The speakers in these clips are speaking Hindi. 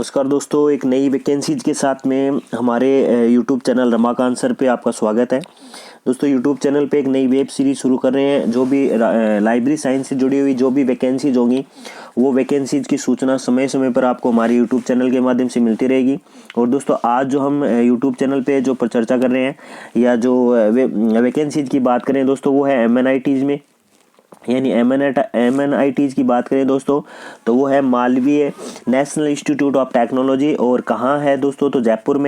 नमस्कार दोस्तों, एक नई वैकेंसीज के साथ में हमारे यूट्यूब चैनल रमाकांत सर पे आपका स्वागत है। दोस्तों यूट्यूब चैनल पे एक नई वेब सीरीज़ शुरू कर रहे हैं। जो भी लाइब्रेरी साइंस से जुड़ी हुई जो भी वैकेंसीज होंगी वो वैकेंसीज की सूचना समय समय पर आपको हमारे यूट्यूब चैनल के माध्यम से मिलती रहेगी। और दोस्तों आज जो हम यूट्यूब चैनल पे जो चर्चा कर रहे हैं या जो वैकेंसीज की बात करें दोस्तों, वो है MNITs में, यानी MNITs की बात करें दोस्तों तो वो है Malviya national institute of technology. और कहाँ है दोस्तों, तो जयपुर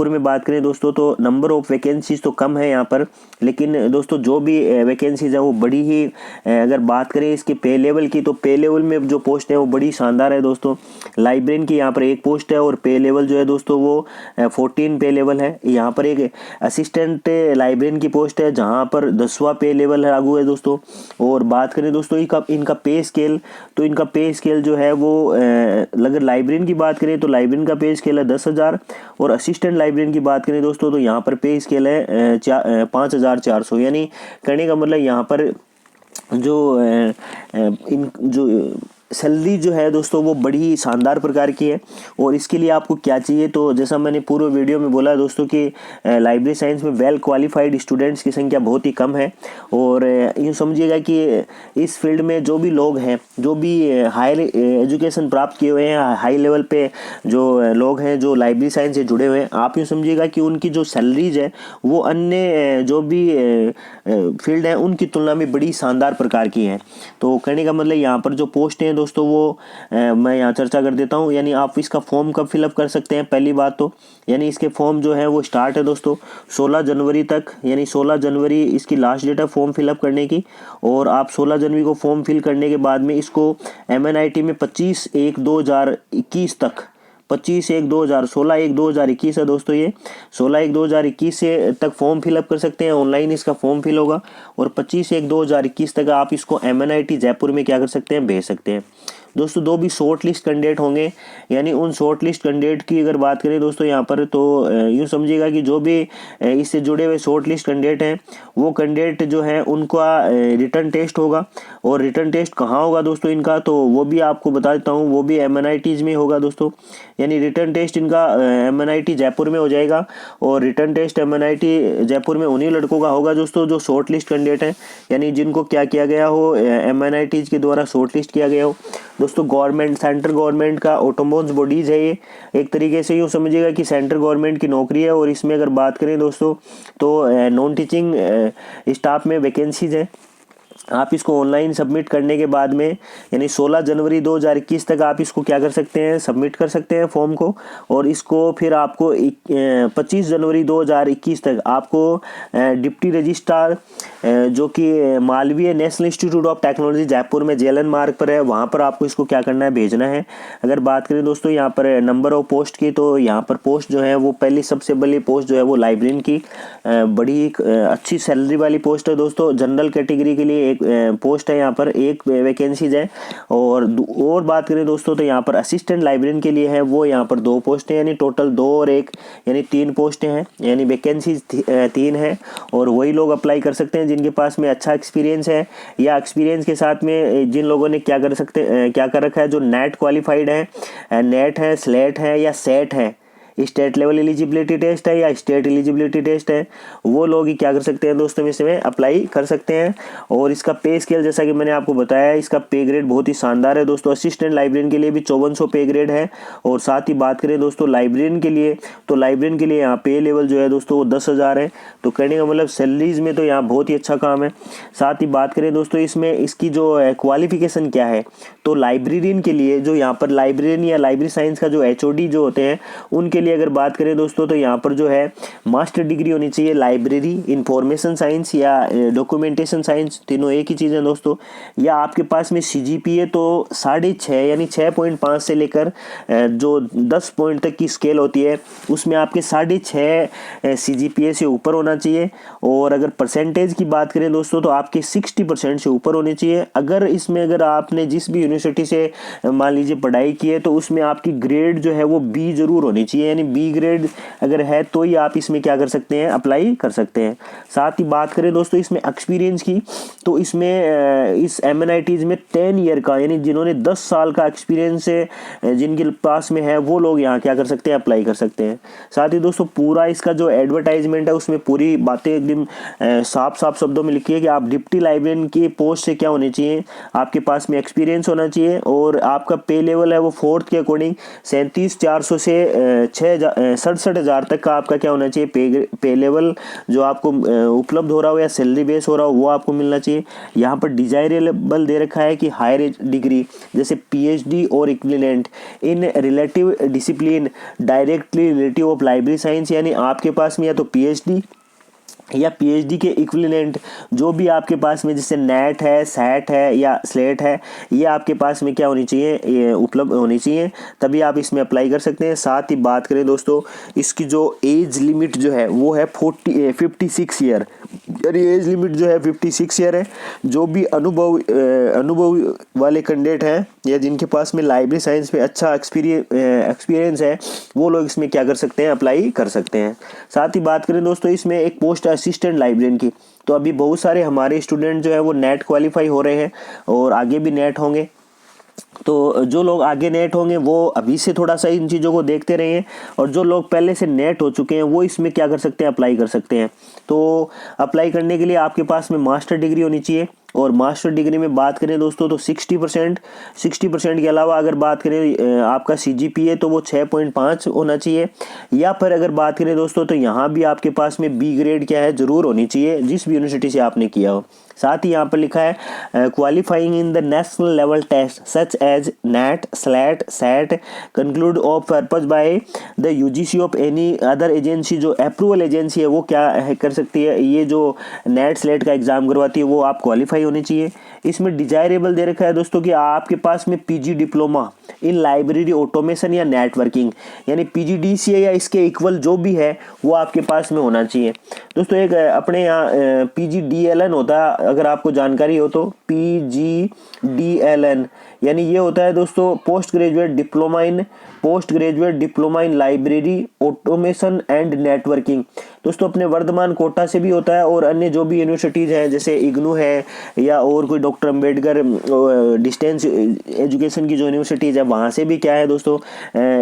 में बात करें दोस्तों तो नंबर ऑफ वैकेंसीज तो कम है यहाँ पर, लेकिन दोस्तों जो भी वैकेंसीज है वो बड़ी ही, अगर बात करें इसके पे लेवल की, तो पे लेवल में जो पोस्ट है वो बड़ी शानदार है दोस्तों। लाइब्रेरियन की यहाँ पर एक पोस्ट है और पे लेवल जो है दोस्तों वो 14 पे लेवल है। यहाँ पर एक असिस्टेंट लाइब्रेरियन की पोस्ट है जहाँ पर 10वां पे लेवल लागू है दोस्तों। और बात करें दोस्तों इनका पे स्केल, तो इनका पे स्केल जो है वो अगर लाइब्रेरियन की बात करें तो लाइब्रेरियन का पे स्केल है 10,000, और असिस्टेंट लाइब्रेरियन की बात करें दोस्तों तो यहाँ पर पे स्केल है 5,400। यानी कहने का मतलब यहाँ पर जो इन जो सैलरी जो है दोस्तों वो बड़ी ही शानदार प्रकार की है। और इसके लिए आपको क्या चाहिए, तो जैसा मैंने पूर्व वीडियो में बोला दोस्तों कि लाइब्रेरी साइंस में वेल क्वालिफाइड स्टूडेंट्स की संख्या बहुत ही कम है। और यूँ समझिएगा कि इस फील्ड में जो भी लोग हैं, जो भी हायर एजुकेशन प्राप्त किए हुए हैं, हाई लेवल पे जो लोग हैं जो लाइब्रेरी साइंस से जुड़े हुए हैं, आप यूँ समझिएगा कि उनकी जो सैलरीज है वो अन्य जो भी फील्ड है उनकी तुलना में बड़ी शानदार प्रकार की है। तो कहने का मतलब यहाँ पर जो पोस्ट हैं दोस्तों वो मैं यहाँ चर्चा कर देता हूँ। यानी आप इसका फॉर्म कब फिलअप कर सकते हैं, पहली बात तो यानी इसके फॉर्म जो है वो स्टार्ट है दोस्तों 16 जनवरी तक, यानी 16 जनवरी इसकी लास्ट डेट है फॉर्म फिलअप करने की। और आप 16 जनवरी को फॉर्म फिल करने के बाद में इसको MNIT में 25/1/2021 तक, 16/1/2021 है दोस्तों। ये 16/1/2021 से तक फॉर्म फिलअप कर सकते हैं, ऑनलाइन इसका फॉर्म फिल होगा। और 25/1/2021 तक आप इसको MNIT जयपुर में क्या कर सकते हैं, भेज सकते हैं दोस्तों। दो भी शॉर्ट लिस्ट कैंडिडेट होंगे, यानी उन शॉर्ट लिस्ट कैंडिडेट की अगर बात करें दोस्तों यहाँ पर, तो यूँ समझिएगा कि जो भी इससे जुड़े हुए शॉर्ट लिस्ट कैंडिडेट हैं वो कैंडिडेट जो है उनका रिटर्न टेस्ट होगा। और रिटर्न टेस्ट कहाँ होगा दोस्तों इनका, तो वो भी आपको बता देता हूँ, वो भी MNITs में होगा दोस्तों। यानी रिटर्न टेस्ट इनका MNIT जयपुर में हो जाएगा। और रिटर्न टेस्ट MNIT जयपुर में उन्हीं लड़कों का होगा दोस्तों जो शॉर्ट लिस्ट कैंडिडेट हैं, यानी जिनको क्या किया गया हो, MNITs के द्वारा शॉर्ट लिस्ट किया गया हो दोस्तों। गवर्नमेंट, सेंट्रल गवर्नमेंट का ऑटोनोमस बॉडीज है ये, एक तरीके से यूँ समझिएगा कि सेंट्रल गवर्नमेंट की नौकरी है। और इसमें अगर बात करें दोस्तों तो नॉन टीचिंग स्टाफ में वैकेंसीज है। आप इसको ऑनलाइन सबमिट करने के बाद में, यानी 16 जनवरी 2021 तक आप इसको क्या कर सकते हैं, सबमिट कर सकते हैं फॉर्म को। और इसको फिर आपको 25 जनवरी 2021 तक आपको डिप्टी रजिस्ट्रार जो कि Malviya national institute of technology Jaipur में JLN मार्ग पर है, वहाँ पर आपको इसको क्या करना है, भेजना है। अगर बात करें दोस्तों यहाँ पर नंबर ऑफ पोस्ट की, तो यहाँ पर पोस्ट जो है वो पहली सबसे बड़ी पोस्ट जो है वो लाइब्रेरियन की बड़ी अच्छी सैलरी वाली पोस्ट है दोस्तों। जनरल कैटेगरी के लिए एक पोस्ट है, यहाँ पर एक वैकेंसीज है। और बात करें दोस्तों तो यहाँ पर असिस्टेंट लाइब्रेरियन के लिए है, वो यहाँ पर 2 पोस्ट हैं, यानी टोटल 2 और 1 यानी 3 पोस्टें हैं, यानी वैकेंसीज 3 है। और वही लोग अप्लाई कर सकते हैं जिनके पास में अच्छा एक्सपीरियंस है, या एक्सपीरियंस के साथ में जिन लोगों ने क्या कर रखा है, जो नेट क्वालिफाइड है, नेट है, स्लेट है या सेट है, स्टेट लेवल एलिजिबिलिटी टेस्ट है या स्टेट एलिजिबिलिटी टेस्ट है, वो लोग ही क्या कर सकते हैं दोस्तों इसमें अप्लाई कर सकते हैं। और इसका पे स्केल जैसा कि मैंने आपको बताया, इसका पे ग्रेड बहुत ही शानदार है दोस्तों। असिस्टेंट लाइब्रेरियन के लिए भी 5400 पे ग्रेड है। और साथ ही बात करें दोस्तों लाइब्रेरियन के लिए, तो लाइब्रेरियन के लिए यहाँ पे लेवल जो है दोस्तों वो 10,000 है। तो कहने का मतलब सैलरीज में तो यहाँ बहुत ही अच्छा काम है। साथ ही बात करें दोस्तों इसमें इसकी जो क्वालिफिकेशन क्या है, तो लाइब्रेरियन के लिए जो यहाँ पर लाइब्रेरियन या लाइब्रेरी साइंस का जो HOD जो होते हैं उनके लिए अगर बात करें दोस्तों तो यहाँ पर जो है मास्टर डिग्री होनी चाहिए लाइब्रेरी इंफॉर्मेशन साइंस या डॉक्यूमेंटेशन साइंस, तीनों एक ही चीज़ है दोस्तों। या आपके पास में CGPA तो 6.5 यानी 6.5 से लेकर जो 10 पॉइंट तक की स्केल होती है उसमें आपके 6.5 CGPA से ऊपर होना चाहिए। और अगर परसेंटेज की बात करें दोस्तों तो आपके 60% से ऊपर होनी चाहिए। अगर आपने जिस भी यूनिवर्सिटी से मान लीजिए पढ़ाई की है तो उसमें आपकी ग्रेड जो है वो B जरूर होनी चाहिए, यानी बी ग्रेड अगर है तो ही आप इसमें क्या कर सकते हैं, अप्लाई कर सकते हैं। साथ ही बात करें दोस्तों इसमें एक्सपीरियंस की, तो इसमें इस MNITs में 10 ईयर का यानी जिन्होंने 10 साल का एक्सपीरियंस है जिनके पास में है वो लोग यहाँ क्या कर सकते हैं, अप्लाई कर सकते हैं। साथ ही दोस्तों पूरा इसका जो एडवर्टाइजमेंट है उसमें पूरी बातें एकदम साफ साफ शब्दों में लिखी है कि आप डिप्टी लाइब्रेरियन की पोस्ट से क्या होने चाहिए, आपके पास में एक्सपीरियंस होना चाहिए और आपका पे लेवल है वो 4th के अकॉर्डिंग 37,400 से 67,000 तक का आपका क्या होना चाहिए, पे लेवल जो आपको उपलब्ध हो रहा हो या सैलरी बेस हो रहा हो वो आपको मिलना चाहिए। यहाँ पर डिजायरेबल दे रखा है कि हायर डिग्री जैसे PhD और equivalent in relative discipline directly relative of library science, यानी आपके पास में या तो PhD या PhD के इक्विवेलेंट जो भी आपके पास में जैसे नेट है, सैट है या स्लेट है, ये आपके पास में क्या होनी चाहिए, ये उपलब्ध होनी चाहिए, तभी आप इसमें अप्लाई कर सकते हैं। साथ ही बात करें दोस्तों इसकी जो एज लिमिट जो है वो है 56 ईयर, यानी एज लिमिट जो है 56 ईयर है। जो भी अनुभव वाले कैंडिडेट हैं या जिनके पास में लाइब्रेरी साइंस में अच्छा एक्सपीरियंस है वो लोग इसमें क्या कर सकते हैं, अप्लाई कर सकते हैं। साथ ही बात करें दोस्तों इसमें एक पोस्ट असिस्टेंट लाइब्रेरियन की, तो अभी बहुत सारे हमारे स्टूडेंट जो है वो नेट क्वालिफाई हो रहे हैं और आगे भी नेट होंगे, तो जो लोग आगे नेट होंगे वो अभी से थोड़ा सा इन चीज़ों को देखते रहिए और जो लोग पहले से नेट हो चुके हैं वो इसमें क्या कर सकते हैं, अप्लाई कर सकते हैं। तो अप्लाई करने के लिए आपके पास में मास्टर डिग्री होनी चाहिए और मास्टर डिग्री में बात करें दोस्तों तो 60% के अलावा अगर बात करें आपका CGPA तो वो 6.5 होना चाहिए, या फिर अगर बात करें दोस्तों तो यहाँ भी आपके पास में B ग्रेड क्या है ज़रूर होनी चाहिए जिस भी यूनिवर्सिटी से आपने किया हो। साथ ही यहाँ पर लिखा है qualifying in the national level test such as NET SLET SET conclude of purpose by the UGC of any other agency, जो अप्रूवल एजेंसी है वो क्या है कर सकती है, ये जो नेट स्लेट का एग्जाम करवाती है वो आप क्वालिफाई होने चाहिए। इसमें डिजायरेबल दे रखा है दोस्तों कि आपके पास में PG diploma in library automation या नेटवर्किंग यानी PGDCA या इसके इक्वल जो भी है वो आपके पास में होना चाहिए। दोस्तों एक अपने यहाँ PGDLN होता है, अगर आपको जानकारी हो तो PGDLN यानी ये होता है दोस्तों post graduate diploma in library automation and networking. दोस्तों अपने वर्धमान कोटा से भी होता है और अन्य जो भी यूनिवर्सिटीज़ हैं जैसे इग्नू है या और कोई डॉक्टर अम्बेडकर डिस्टेंस एजुकेशन की जो यूनिवर्सिटीज़ है वहाँ से भी क्या है दोस्तों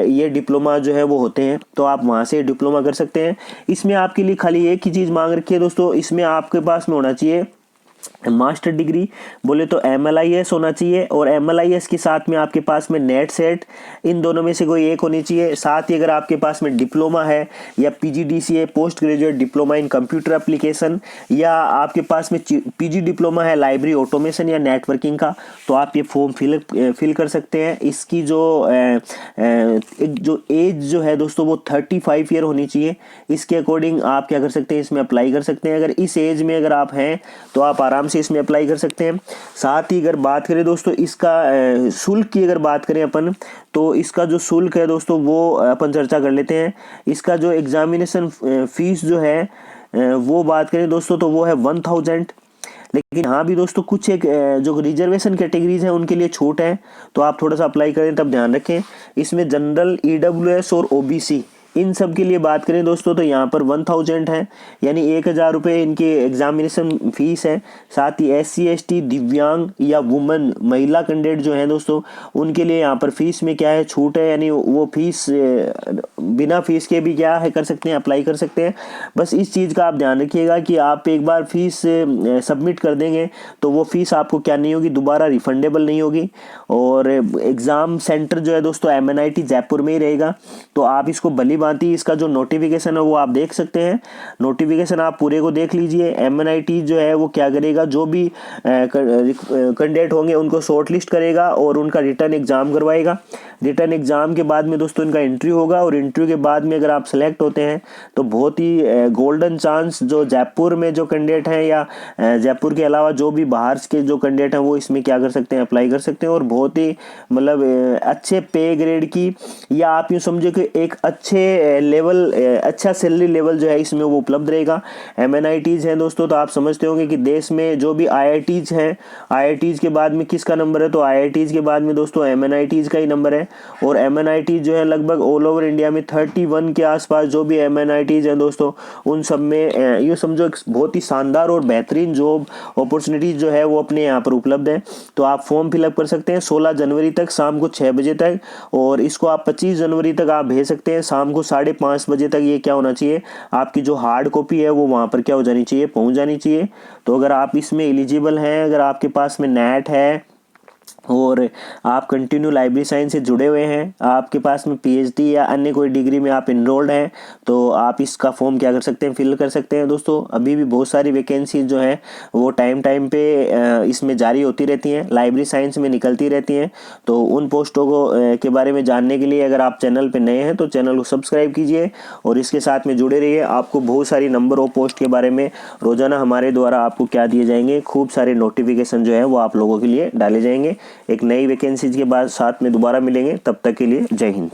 ये डिप्लोमा जो है वो होते हैं, तो आप वहाँ से डिप्लोमा कर सकते हैं। इसमें आपके लिए खाली एक ही चीज़ मांग रखी है दोस्तों, इसमें आपके पास में होना चाहिए मास्टर डिग्री बोले तो MLIS होना चाहिए और MLIS के साथ में आपके पास में नेट सेट, इन दोनों में से कोई एक होनी चाहिए। साथ ही अगर आपके पास में डिप्लोमा है या PGDCA post graduate diploma in computer application या आपके पास में PG डिप्लोमा है लाइब्रेरी ऑटोमेशन या नेटवर्किंग का, तो आप ये फॉर्म फिल कर सकते हैं। इसकी जो एज जो है दोस्तों वो 35 ईयर होनी चाहिए, इसके अकॉर्डिंग आप क्या कर सकते हैं, इसमें अप्लाई कर सकते हैं। अगर इस एज में अगर आप हैं तो आप आराम से इसमें अप्लाई कर सकते हैं। साथ ही अगर बात करें दोस्तों इसका शुल्क की अगर बात करें अपन, तो इसका जो शुल्क है दोस्तों वो अपन चर्चा कर लेते हैं। इसका जो एग्जामिनेशन फीस जो है वो बात करें दोस्तों तो वो है 1000, लेकिन हाँ भी दोस्तों कुछ एक जो रिजर्वेशन कैटेगरीज हैं उनके लिए छूट है, तो आप थोड़ा सा अप्लाई करें तब ध्यान रखें। इसमें जनरल EWS और OBC इन सब के लिए बात करें दोस्तों तो यहाँ पर 1000 है, यानी 1000 रुपये इनकी एग्जामिनेशन फीस है। साथ ही SC ST दिव्यांग या वुमन महिला कैंडिडेट जो है दोस्तों उनके लिए यहाँ पर फीस में क्या है, छूट है, यानी वो फीस बिना फीस के भी क्या है कर सकते हैं, अप्लाई कर सकते हैं। बस इस चीज़ का आप ध्यान रखिएगा कि आप एक बार फीस सबमिट कर देंगे तो वो फीस आपको क्या नहीं होगी, दोबारा रिफंडेबल नहीं होगी। और एग्ज़ाम सेंटर जो है दोस्तों MNIT जयपुर में ही रहेगा, तो आप इसको भली भांति इसका जो नोटिफिकेशन है वो आप देख सकते हैं। नोटिफिकेशन आप पूरे को देख लीजिए। MNIT जो है वो क्या करेगा, जो भी कैंडिडेट होंगे उनको शॉर्ट लिस्ट करेगा और उनका रिटर्न एग्जाम करवाएगा। रिटर्न एग्जाम के बाद में दोस्तों इनका इंटरव्यू होगा और इंटरव्यू के बाद में अगर आप सेलेक्ट होते हैं तो बहुत ही गोल्डन चांस जो जयपुर में जो कैंडिडेट हैं या जयपुर के अलावा जो भी बाहर के जो कैंडिडेट हैं वो इसमें क्या कर सकते हैं, अप्लाई कर सकते हैं। और बहुत ही मतलब अच्छे पे ग्रेड की, या आप यूँ समझो कि एक अच्छे लेवल, अच्छा सैलरी लेवल जो है इसमें वो उपलब्ध रहेगा। MNITs हैं दोस्तों, तो आप समझते होंगे कि देश में जो भी IITs हैं, IITs के बाद में किसका नंबर है, तो IITs के बाद में दोस्तों MNITs का ही नंबर है। और MNIT जो है लगभग ऑल ओवर इंडिया में 31 के आसपास जो भी MNITs हैं दोस्तों, उन सब में ये समझो एक बहुत ही शानदार और बेहतरीन जॉब अपॉर्चुनिटीज़ जो है वो अपने यहाँ पर उपलब्ध है। तो आप फॉर्म फिलअप कर सकते हैं 16 जनवरी तक शाम को 6 बजे तक, और इसको आप 25 जनवरी तक आप भेज सकते हैं शाम को 5:30 बजे तक। ये क्या होना चाहिए, आपकी जो हार्ड कॉपी है वो वहाँ पर क्या हो जानी चाहिए, पहुँच जानी चाहिए। तो अगर आप इसमें एलिजिबल हैं, अगर आपके पास में नेट है और आप कंटिन्यू लाइब्रेरी साइंस से जुड़े हुए हैं, आपके पास में PhD या अन्य कोई डिग्री में आप इनरोल्ड हैं, तो आप इसका फॉर्म क्या कर सकते हैं, फिल कर सकते हैं। दोस्तों अभी भी बहुत सारी वैकेंसीज जो हैं वो टाइम टाइम पे इसमें जारी होती रहती हैं, लाइब्रेरी साइंस में निकलती रहती हैं। तो उन पोस्टों को के बारे में जानने के लिए अगर आप चैनल पर नए हैं तो चैनल को सब्सक्राइब कीजिए और इसके साथ में जुड़े रहिए। आपको बहुत सारी नंबर ऑफ पोस्ट के बारे में रोजाना हमारे द्वारा आपको क्या दिए जाएंगे, खूब सारे नोटिफिकेशन जो है वो आप लोगों के लिए डाले जाएंगे। एक नई वैकेंसी के बाद साथ में दोबारा मिलेंगे, तब तक के लिए जय हिंद।